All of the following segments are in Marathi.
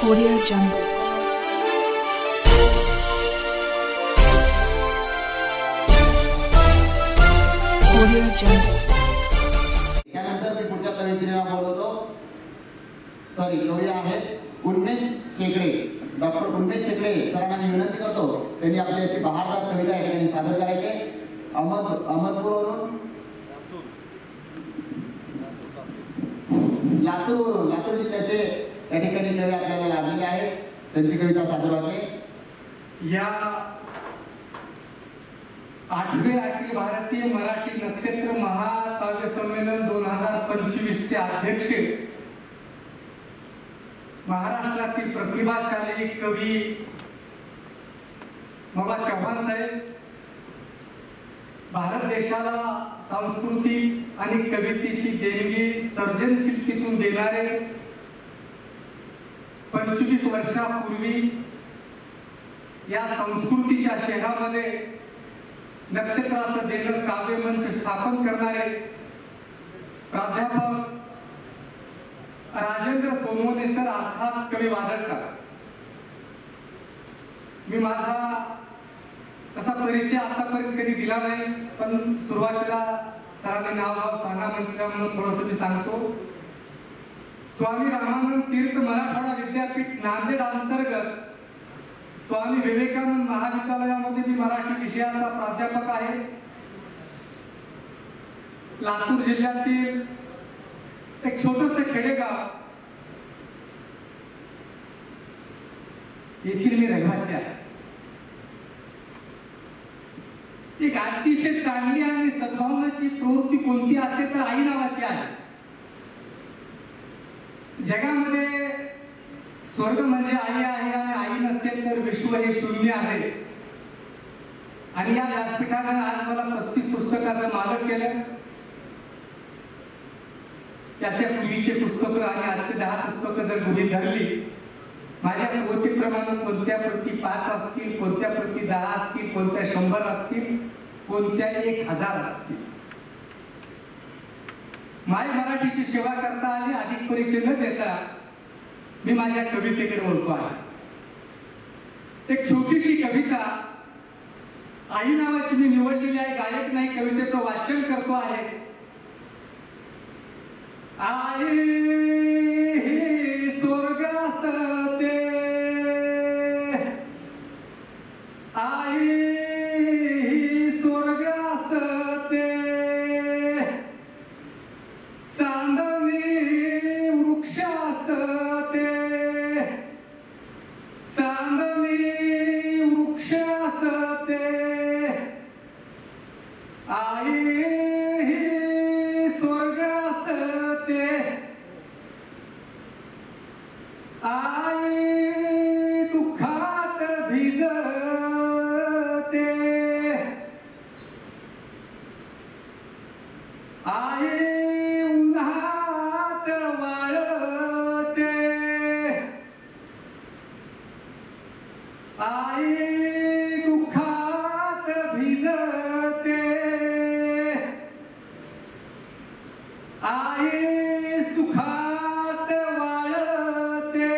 Audio Jungle. Audio Jungle. त्यानंतर मी पुढच्या कवितेला बोलवतो. सॉरी, कवी आहेत उन्मेष शेकडे. डॉक्टर उन्मेष शेकडे सरांना मी विनंती करतो त्यांनी आपली अशी बहारदार कविता या ठिकाणी सादर करायचे. अहमदपूरवरून लातूर जिल्ह्याचे या ठिकाणी कवी आपल्याला लाभलेले आहेत. त्यांची कविता सादर होते. या 8वे अखिल भारतीय मराठी नक्षत्र महाकाव्य संमेलन 2025 चे अध्यक्ष महाराष्ट्रातील प्रतिभाशाली कवी बाबा चव्हाण साहेब, भारत देशाला सांस्कृतिक आणि कवितेची देणगी सर्जनशीलतेतून देणारे 25 वर्षापूर्वी या संस्कृतीच्या शहरामध्ये नक्षत्राचं देणं काव्यमंच स्थापन करणारे प्राध्यापक राजेंद्र सोनवणे सर अर्थात कवी वादळकर. मी माझा तसा परिचय आतापर्यंत कधी दिला नाही, पण सुरुवातीला सरांनी नाव सांगा म्हटलं म्हणून थोडंसं मी सांगतो. स्वामी रामानंद तीर्थ मराठवाडा विद्यापीठ नांदेड अंतर्गत स्वामी विवेकानंद महाविद्यालयामध्ये मी मराठी विषयाचा प्राध्यापक आहे. लातूर जिल्ह्यातील एक छोटस खेडेगाव येथील मी रहिवासी आहे. एक अतिशय चांगली आणि सद्भावनाची प्रवृत्ती कोणती असेल तर आई नावाची आहे. जगामध्ये स्वर्ग म्हणजे आई आहे आणि आई नसेल तर विश्व हे शून्य आहे. आणि या व्यासपीठाने आज मला 35 पुस्तकाचं मालक केलं. त्याच्या पूर्वीचे पुस्तकं आणि आजचे 10 पुस्तकं जर गृहीत धरली, माझ्या प्रवृत्तीप्रमाणे कोणत्या प्रती 5 असतील, कोणत्या प्रती 10 असतील, कोणत्या 100 असतील, कोणत्या 1000 असतील. माय मराठीची सेवा करता आली. अधिक परिचय न देता मी माझ्या कवितेकडे बोलतो आहे. एक छोटीशी कविता आई नावाची मी निवडलेली आहे. गायक नाही, कवितेचं वाचन करतो आहे. आई स्वर्गास ते, आई स्वर्गास ते, चांदणी वृक्षास ते, चांदणी वृक्षास ते, आई स्वर्गास ते, आई दुःखात भिजते, आई उन्हात वाळते, आई दुःखात भिजते, आई सुखात वाळते,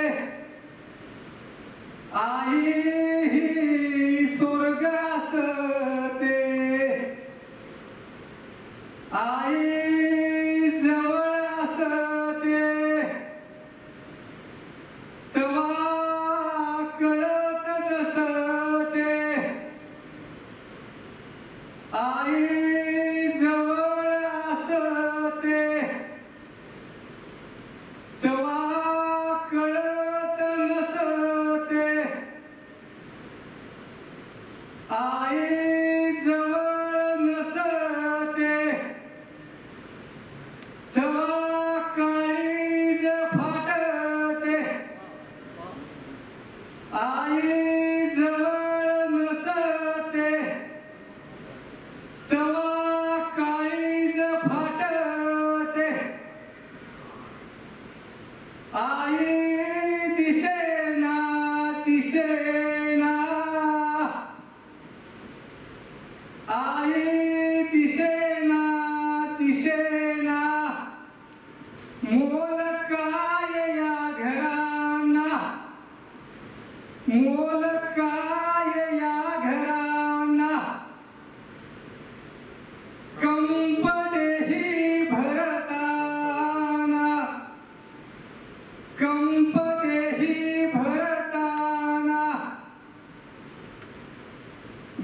कंपतेही भरताना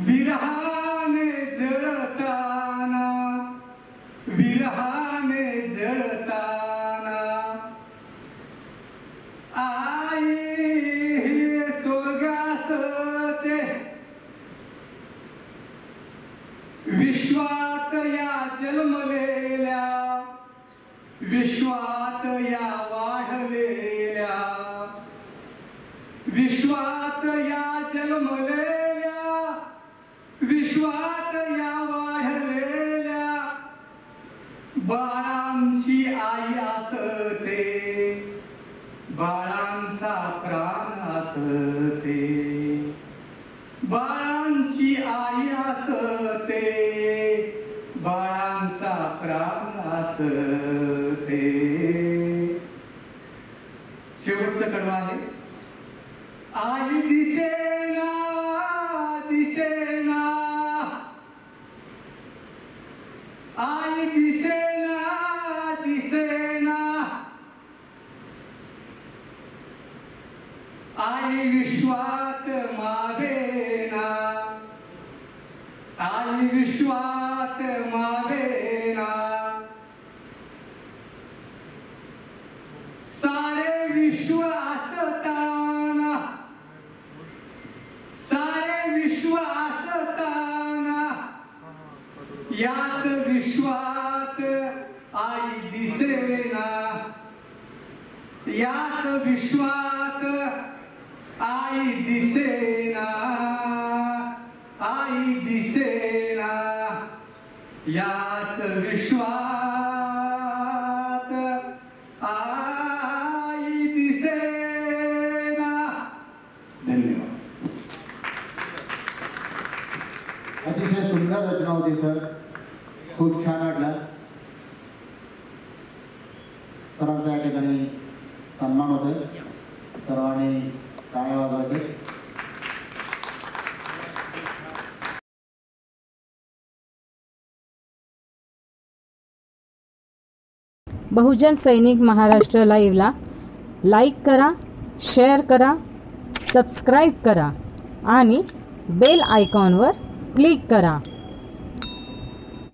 विरहाने जळताना विरहाने जळताना आई स्वर्गास ते विश्वात या जन्मलेल्या विश्वात या वाढलेल्या विश्वात या जन्मलेल्या विश्वात या वाढलेल्या बाळांची आई असते बाळांचा प्राण असते बाळांची आई असते बाळांचा प्राण असते. शेवटचं कडवं आहे. आई दिसेना दिसेना आई दिसेना दिसेना आई विश्वात मावेना आई विश्वात मावेना सारे विश्व असताना सारे विश्व असताना याच विश्वात आई दिसेना याच विश्वात आई दिसेना आई दिसेना याच विश्वात आई दिसेना. धन्यवाद. अतिशय सुंदर रचना होती सर, खूप छान वाटलं. सरांचा या ठिकाणी सन्मान होतोय. सर्वांनी टाळ्या वाजवायचे. बहुजन सैनिक महाराष्ट्र लाईव्हला लाईक करा, शेअर करा, सबस्क्राईब करा आणि बेल आयकॉनवर क्लिक करा.